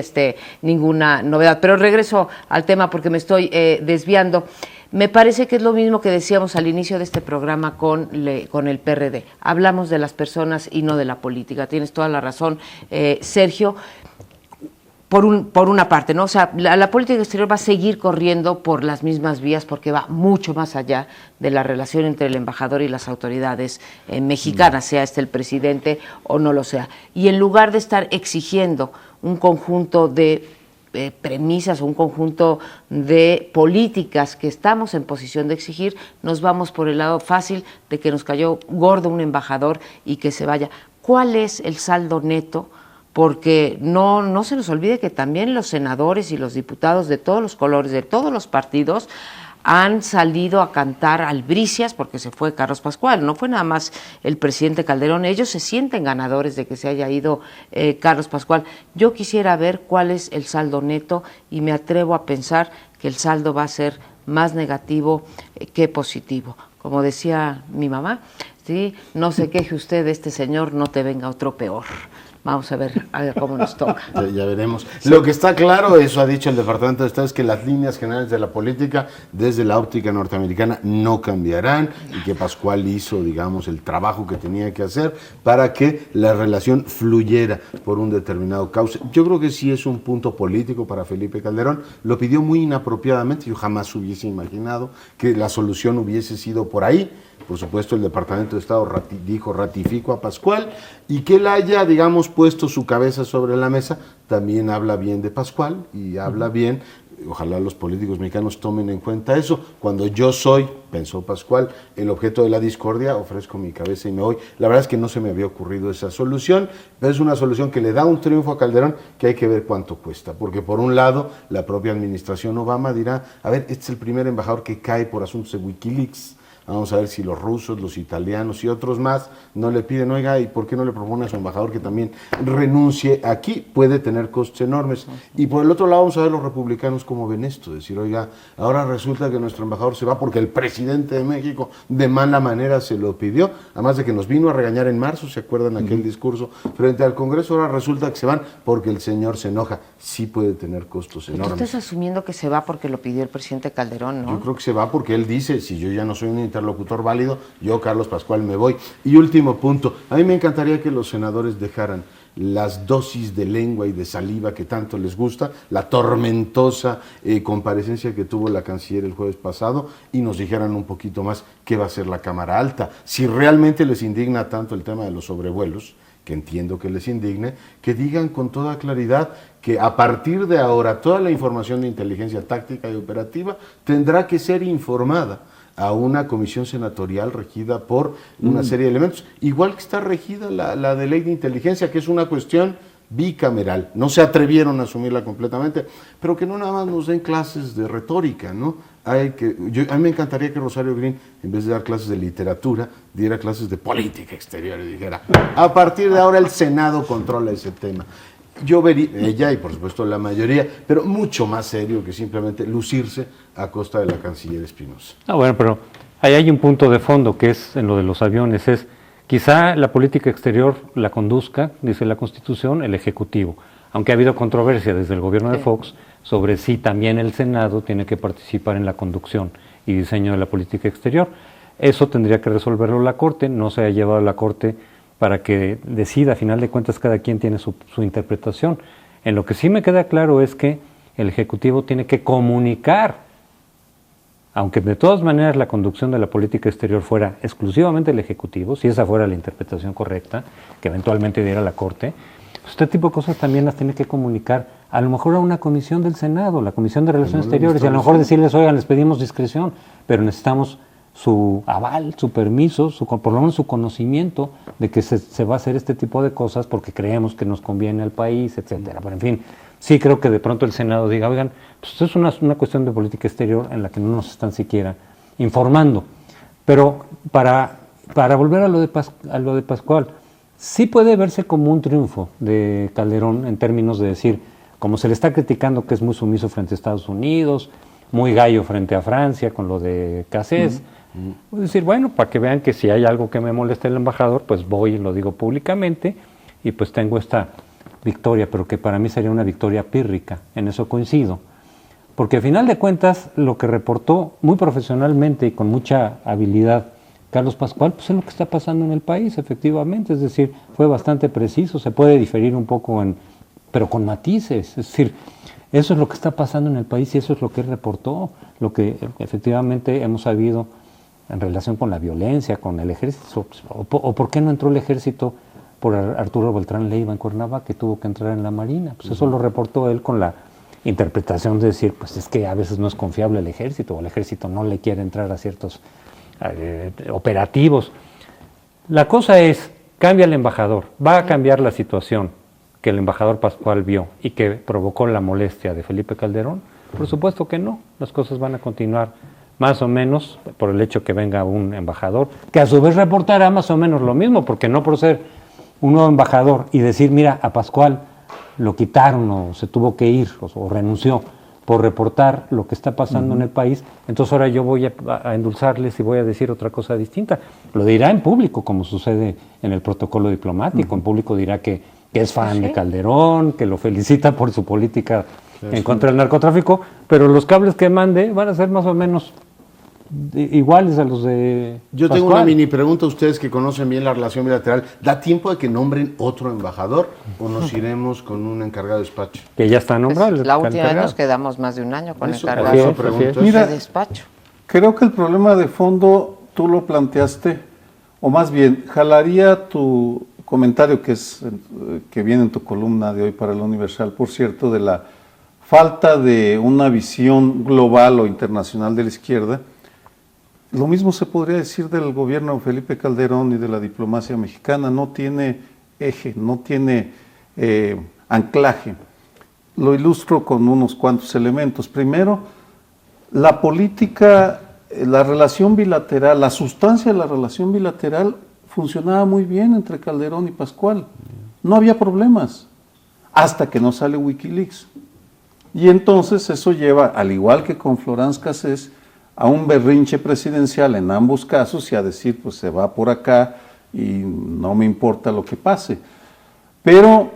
ninguna novedad, pero regreso al tema porque me estoy desviando. Me parece que es lo mismo que decíamos al inicio de este programa con el PRD. Hablamos de las personas y no de la política. Tienes toda la razón, Sergio. Por una parte, ¿no? O sea, la política exterior va a seguir corriendo por las mismas vías porque va mucho más allá de la relación entre el embajador y las autoridades mexicanas, sea el presidente o no lo sea. Y en lugar de estar exigiendo un conjunto de premisas o un conjunto de políticas que estamos en posición de exigir, nos vamos por el lado fácil de que nos cayó gordo un embajador y que se vaya. ¿Cuál es el saldo neto? Porque no se nos olvide que también los senadores y los diputados de todos los colores, de todos los partidos, han salido a cantar albricias porque se fue Carlos Pascual, no fue nada más el presidente Calderón, ellos se sienten ganadores de que se haya ido Carlos Pascual. Yo quisiera ver cuál es el saldo neto y me atrevo a pensar que el saldo va a ser más negativo que positivo. Como decía mi mamá, ¿sí? No se queje usted de este señor, no te venga otro peor. Vamos a ver cómo nos toca. Ya veremos. Sí. Lo que está claro, eso ha dicho el Departamento de Estado, es que las líneas generales de la política desde la óptica norteamericana no cambiarán y que Pascual hizo, digamos, el trabajo que tenía que hacer para que la relación fluyera por un determinado cauce. Yo creo que sí es un punto político para Felipe Calderón. Lo pidió muy inapropiadamente. Yo jamás hubiese imaginado que la solución hubiese sido por ahí. Por supuesto, el Departamento de Estado ratificó a Pascual, y que él haya, digamos, puesto su cabeza sobre la mesa, también habla bien de Pascual y habla bien. Ojalá los políticos mexicanos tomen en cuenta eso. Cuando yo soy, pensó Pascual, el objeto de la discordia, ofrezco mi cabeza y me voy. La verdad es que no se me había ocurrido esa solución, pero es una solución que le da un triunfo a Calderón, que hay que ver cuánto cuesta. Porque por un lado, la propia administración Obama dirá, a ver, este es el primer embajador que cae por asuntos de Wikileaks. Vamos a ver si los rusos, los italianos y otros más no le piden, oiga, ¿y por qué no le propone a su embajador que también renuncie aquí? Puede tener costos enormes. Y por el otro lado vamos a ver los republicanos cómo ven esto, decir, oiga, ahora resulta que nuestro embajador se va porque el presidente de México de mala manera se lo pidió, además de que nos vino a regañar en marzo, ¿se acuerdan aquel discurso frente al Congreso? Ahora resulta que se van porque el señor se enoja. Sí puede tener costos Tú enormes. estás asumiendo que se va porque lo pidió el presidente Calderón, ¿no? Yo creo que se va porque él dice, si yo ya no soy un interlocutor válido, yo, Carlos Pascual, me voy. Y último punto, a mí me encantaría que los senadores dejaran las dosis de lengua y de saliva que tanto les gusta, la tormentosa comparecencia que tuvo la canciller el jueves pasado, y nos dijeran un poquito más qué va a hacer la Cámara Alta. Si realmente les indigna tanto el tema de los sobrevuelos, que entiendo que les indigne, que digan con toda claridad que a partir de ahora toda la información de inteligencia táctica y operativa tendrá que ser informada a una comisión senatorial regida por una serie de elementos, igual que está regida la de ley de inteligencia, que es una cuestión bicameral. No se atrevieron a asumirla completamente, pero que no nada más nos den clases de retórica, ¿no? A mí me encantaría que Rosario Green, en vez de dar clases de literatura, diera clases de política exterior y dijera, a partir de ahora el Senado controla ese tema. Yo vería, ella y por supuesto la mayoría, pero mucho más serio que simplemente lucirse a costa de la canciller Espinosa. Bueno, pero ahí hay un punto de fondo que es en lo de los aviones, es quizá la política exterior la conduzca, dice la Constitución, el Ejecutivo, aunque ha habido controversia desde el gobierno de Fox sobre si también el Senado tiene que participar en la conducción y diseño de la política exterior. Eso tendría que resolverlo la Corte, no se ha llevado a la Corte para que decida, a final de cuentas cada quien tiene su interpretación. En lo que sí me queda claro es que el Ejecutivo tiene que comunicar, aunque de todas maneras la conducción de la política exterior fuera exclusivamente el Ejecutivo, si esa fuera la interpretación correcta, que eventualmente diera la Corte, este tipo de cosas también las tiene que comunicar a lo mejor a una comisión del Senado, la Comisión de Relaciones Exteriores, y a lo mejor decirles, oigan, les pedimos discreción, pero necesitamos su aval, su permiso, por lo menos su conocimiento de que se va a hacer este tipo de cosas porque creemos que nos conviene al país, etcétera. Pero en fin, sí creo que de pronto el Senado diga, oigan, pues esto es una cuestión de política exterior en la que no nos están siquiera informando. Pero para volver a lo de Pascual, sí puede verse como un triunfo de Calderón en términos de decir, como se le está criticando que es muy sumiso frente a Estados Unidos, muy gallo frente a Francia con lo de Cassés, es decir, bueno, para que vean que si hay algo que me molesta el embajador, pues voy y lo digo públicamente y pues tengo esta victoria, pero que para mí sería una victoria pírrica, en eso coincido. Porque al final de cuentas, lo que reportó muy profesionalmente y con mucha habilidad Carlos Pascual, pues es lo que está pasando en el país, efectivamente, es decir, fue bastante preciso, se puede diferir un poco, pero con matices, es decir, eso es lo que está pasando en el país y eso es lo que él reportó, lo que efectivamente hemos sabido en relación con la violencia, con el ejército, o por qué no entró el ejército por Arturo Beltrán Leiva en Cuernavaca, que tuvo que entrar en la Marina, pues eso lo reportó él con la interpretación de decir, pues es que a veces no es confiable el ejército, o el ejército no le quiere entrar a ciertos operativos. La cosa es, cambia el embajador, va a cambiar la situación que el embajador Pascual vio y que provocó la molestia de Felipe Calderón. Por supuesto que no, las cosas van a continuar más o menos por el hecho que venga un embajador, que a su vez reportará más o menos lo mismo, porque no por ser un nuevo embajador y decir, mira, a Pascual lo quitaron o se tuvo que ir o renunció por reportar lo que está pasando en el país, entonces ahora yo voy a endulzarles y voy a decir otra cosa distinta. Lo dirá en público, como sucede en el protocolo diplomático, en público dirá que es fan de Calderón, que lo felicita por su política en contra del narcotráfico, pero los cables que mande van a ser más o menos iguales a los de Yo Pascual. tengo una mini pregunta a ustedes que conocen bien la relación bilateral. ¿Da tiempo de que nombren otro embajador o nos iremos con un encargado de despacho? Que ya está nombrado. La última vez nos quedamos más de un año con Eso, encargado por eso Así es, pregunto así eso. es. de Mira, despacho. Creo que el problema de fondo tú lo planteaste, o más bien, jalaría tu comentario que viene en tu columna de hoy para el Universal, por cierto, de la falta de una visión global o internacional de la izquierda. Lo mismo se podría decir del gobierno de Felipe Calderón y de la diplomacia mexicana. No tiene eje, no tiene anclaje. Lo ilustro con unos cuantos elementos. Primero, la política la relación bilateral, la sustancia de la relación bilateral funcionaba muy bien entre Calderón y Pascual. No había problemas, hasta que no sale Wikileaks. Y entonces eso lleva, al igual que con Florence Cassés, a un berrinche presidencial en ambos casos y a decir, pues se va por acá y no me importa lo que pase. Pero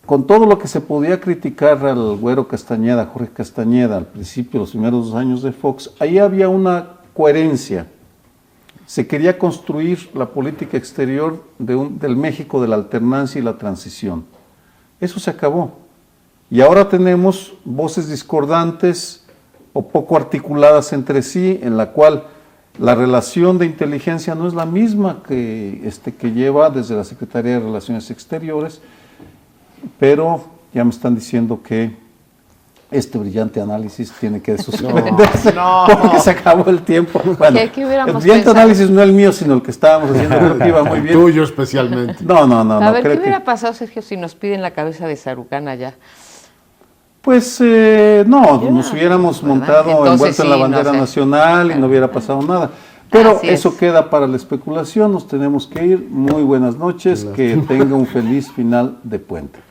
con todo lo que se podía criticar al güero Castañeda, Jorge Castañeda, al principio, los primeros 2 años de Fox, ahí había una coherencia. Se quería construir la política exterior del México de la alternancia y la transición. Eso se acabó. Y ahora tenemos voces discordantes o poco articuladas entre sí, en la cual la relación de inteligencia no es la misma que lleva desde la Secretaría de Relaciones Exteriores, pero ya me están diciendo que este brillante análisis tiene que suspenderse porque se acabó el tiempo. Bueno, ¿Qué hubiéramos el brillante pensado? análisis no el mío, sino el que estábamos haciendo, creo que iba muy bien. Tuyo especialmente. No, A ver, ¿qué creo hubiera que... pasado, Sergio, si nos piden la cabeza de Sarucán allá? Pues nos hubiéramos ¿verdad? montado Entonces, envuelto en la sí, no bandera sé. nacional y no hubiera pasado nada. Pero Así es. eso queda para la especulación, nos tenemos que ir. Muy buenas noches, que tenga un feliz final de puente.